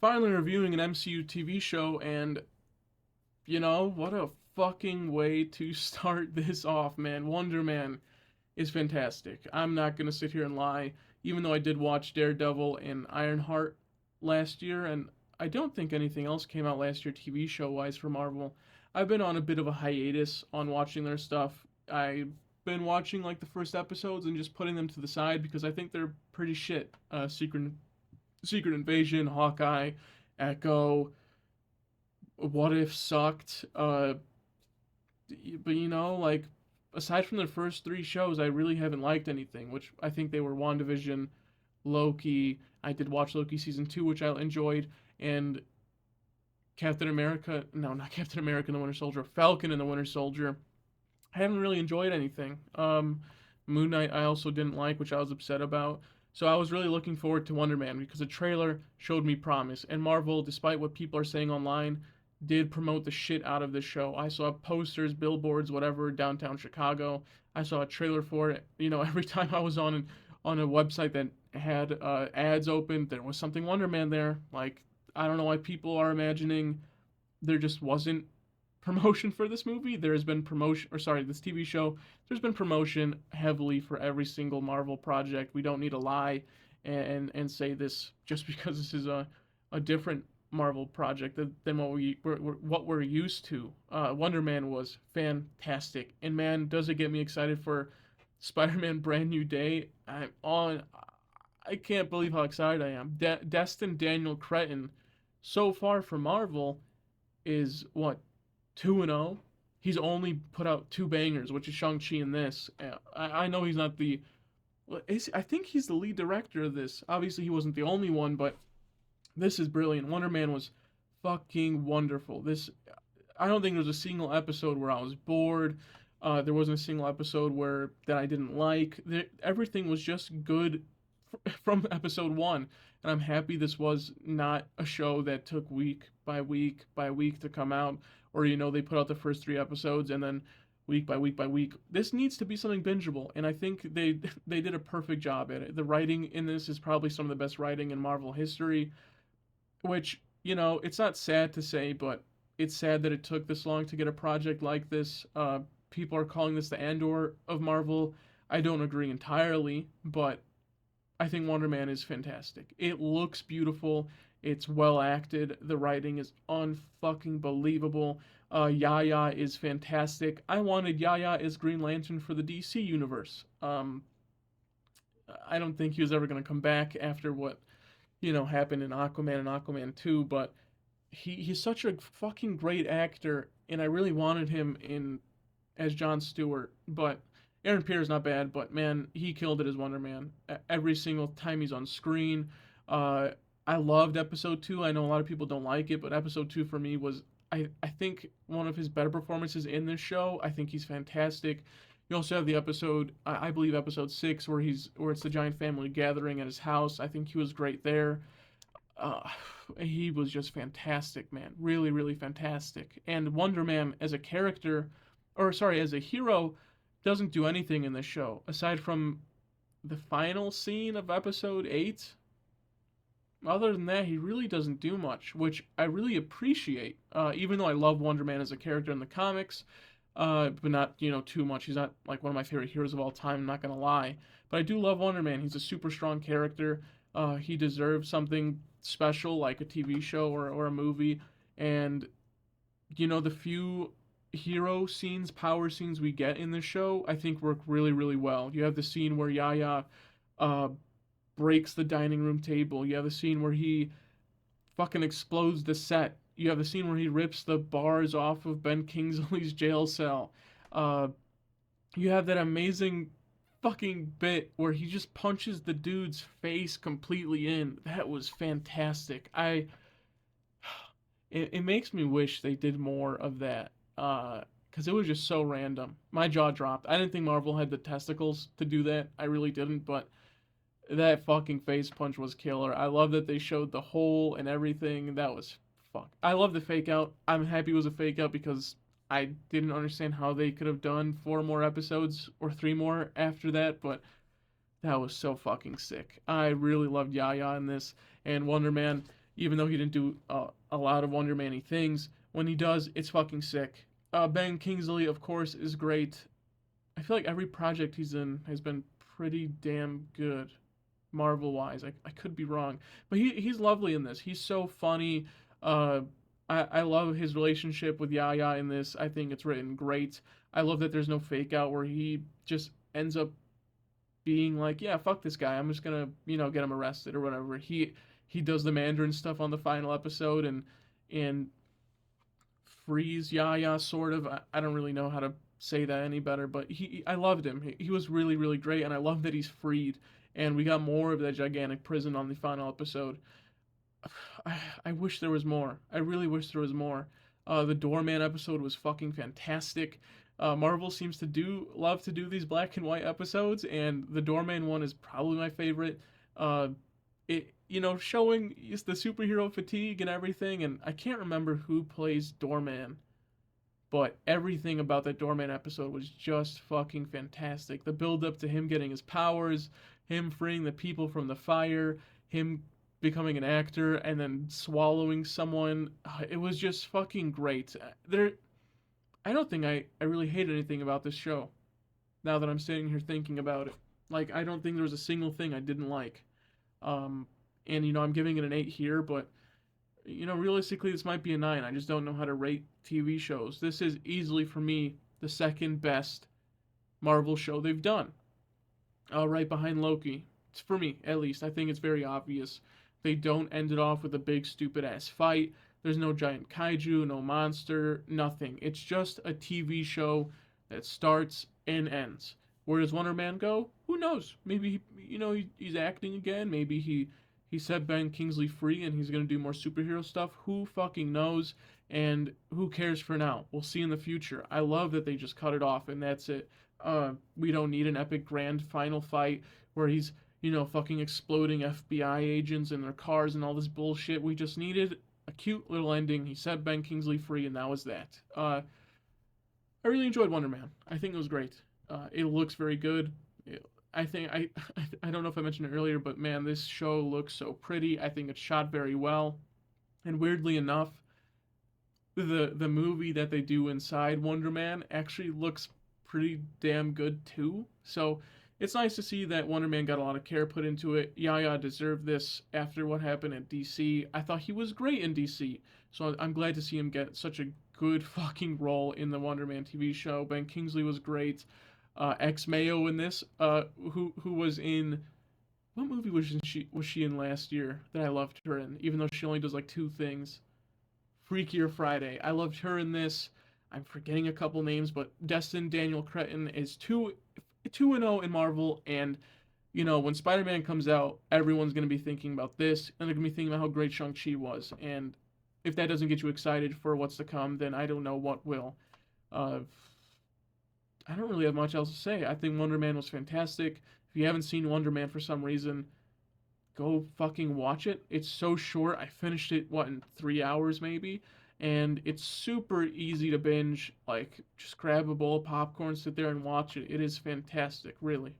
finally reviewing an MCU TV show, and what a fucking way to start this off, man. Wonder Man is fantastic. I'm not gonna sit here and lie, even though I did watch Daredevil and Ironheart last year, and I don't think anything else came out last year TV show wise for Marvel. I've been on a bit of a hiatus on watching their stuff. I've been watching like the first episodes and just putting them to the side because I think they're pretty shit. Secret Invasion, Hawkeye, Echo, What If sucked. But like aside from the first three shows, I really haven't liked anything. Which I think they were WandaVision, Loki. I did watch Loki season 2, which I enjoyed, and Captain America. No, not Captain America and the Winter Soldier. Falcon and the Winter Soldier. I haven't really enjoyed anything. Moon Knight I also didn't like, which I was upset about. So I was really looking forward to Wonder Man because the trailer showed me promise. And Marvel, despite what people are saying online, did promote the shit out of this show. I saw posters, billboards, whatever, downtown Chicago. I saw a trailer for it. Every time I was on a website that had ads open, there was something Wonder Man there. Like, I don't know why people are imagining there just wasn't promotion for this movie. There has been promotion, or sorry, this TV show. There's been promotion heavily for every single Marvel project. We don't need to lie and say this just because this is a different Marvel project than what we're used to. Wonder Man was fantastic, and man, does it get me excited for Spider-Man: Brand New Day. I'm on. I can't believe how excited I am. Destin Daniel Cretton, so far for Marvel, is what 2-0. He's only put out two bangers, which is Shang-Chi and this. I know he's not the. I think he's the lead director of this. Obviously, he wasn't the only one, but this is brilliant. Wonder Man was fucking wonderful. I don't think there was a single episode where I was bored. There wasn't a single episode that I didn't like. Everything was just good from episode one, and I'm happy this was not a show that took week by week by week to come out, or they put out the first three episodes and then week by week by week. This needs to be something bingeable, and I think they did a perfect job at it. The writing in this is probably some of the best writing in Marvel history, which it's not sad to say, but it's sad that it took this long to get a project like this. People are calling this the Andor of Marvel. I don't agree entirely, but I think Wonder Man is fantastic. It looks beautiful. It's well acted. The writing is unfucking believable. Yaya is fantastic. I wanted Yaya as Green Lantern for the DC universe. I don't think he was ever going to come back after what happened in Aquaman and Aquaman 2, but he's such a fucking great actor, and I really wanted him in as Jon Stewart, but Aaron Pierre's not bad, but man, he killed it as Wonder Man. Every single time he's on screen. I loved episode 2. I know a lot of people don't like it, but episode 2 for me was, I think, one of his better performances in this show. I think he's fantastic. You also have the episode, I believe episode 6, where it's the giant family gathering at his house. I think he was great there. Uh, he was just fantastic, man. Really, really fantastic. And Wonder Man as a character, or sorry, as a hero, doesn't do anything in this show aside from the final scene of episode 8. Other than that, he really doesn't do much, which I really appreciate. Even though I love Wonder Man as a character in the comics, but not too much. He's not like one of my favorite heroes of all time. I'm not gonna lie, but I do love Wonder Man. He's a super strong character. He deserves something special like a TV show or a movie, and the few hero scenes, power scenes we get in this show, I think work really, really well. You have the scene where Yaya uh, breaks the dining room table. You have the scene where he fucking explodes the set. You have the scene where he rips the bars off of Ben Kingsley's jail cell. Uh, you have that amazing fucking bit where he just punches the dude's face completely in. That was fantastic. It makes me wish they did more of that. Because it was just so random. My jaw dropped. I didn't think Marvel had the testicles to do that. I really didn't, but that fucking face punch was killer. I love that they showed the hole and everything. That was fuck. I love the fake out. I'm happy it was a fake out because I didn't understand how they could have done 4 more episodes or 3 more after that, but that was so fucking sick. I really loved Yaya in this, and Wonder Man. even though he didn't do a lot of Wonder Man-y things. When he does, it's fucking sick. Ben Kingsley, of course, is great. I feel like every project he's in has been pretty damn good, Marvel wise. I could be wrong, but he's lovely in this. He's so funny. Uh, I love his relationship with Yaya in this. I think it's written great. I love that there's no fake out where he just ends up being like, yeah, fuck this guy. I'm just gonna, get him arrested or whatever. He does the Mandarin stuff on the final episode and frees Yaya sort of. I don't really know how to say that any better, but I loved him. He was really really great, and I love that he's freed. And we got more of that gigantic prison on the final episode. I wish there was more. I really wish there was more. The Doorman episode was fucking fantastic. Marvel seems to do love to do these black and white episodes, and the Doorman one is probably my favorite. It showing the superhero fatigue and everything, and I can't remember who plays Doorman, but everything about that Doorman episode was just fucking fantastic. The build up to him getting his powers, him freeing the people from the fire, him becoming an actor and then swallowing someone. It was just fucking great. I don't think I really hate anything about this show. Now that I'm sitting here thinking about it, like I don't think there was a single thing I didn't like. Um, and I'm giving it an 8 here, but realistically, this might be a 9. I just don't know how to rate TV shows. This is easily for me the second best Marvel show they've done, right behind Loki. It's for me, at least. I think it's very obvious. They don't end it off with a big stupid ass fight. There's no giant kaiju, no monster, nothing. It's just a TV show that starts and ends. Where does Wonder Man go? Who knows? Maybe he's acting again. Maybe he set Ben Kingsley free and he's gonna do more superhero stuff. Who fucking knows? And who cares for now? We'll see in the future. I love that they just cut it off and that's it. We don't need an epic grand final fight where he's fucking exploding FBI agents in their cars and all this bullshit. We just needed a cute little ending. He set Ben Kingsley free, and that was that. I really enjoyed Wonder Man. I think it was great. It looks very good. I think I don't know if I mentioned it earlier, but man, this show looks so pretty. I think it's shot very well, and weirdly enough, the movie that they do inside Wonder Man actually looks pretty damn good too. So it's nice to see that Wonder Man got a lot of care put into it. Yaya deserved this after what happened at DC. I thought he was great in DC, so I'm glad to see him get such a good fucking role in the Wonder Man TV show. Ben Kingsley was great. Ex Mayo in this, who was in what movie was she in last year that I loved her in, even though she only does like 2 things. Freakier Friday. I loved her in this. I'm forgetting a couple names, but Destin Daniel Cretton is 2-0 in Marvel, and when Spider-Man comes out, everyone's gonna be thinking about this, and they're gonna be thinking about how great Shang-Chi was. And if that doesn't get you excited for what's to come, then I don't know what will. Uh, I don't really have much else to say. I think Wonder Man was fantastic. If you haven't seen Wonder Man for some reason, go fucking watch it. It's so short. I finished it in 3 hours maybe, and it's super easy to binge. Like just grab a bowl of popcorn, sit there and watch it. It is fantastic, really.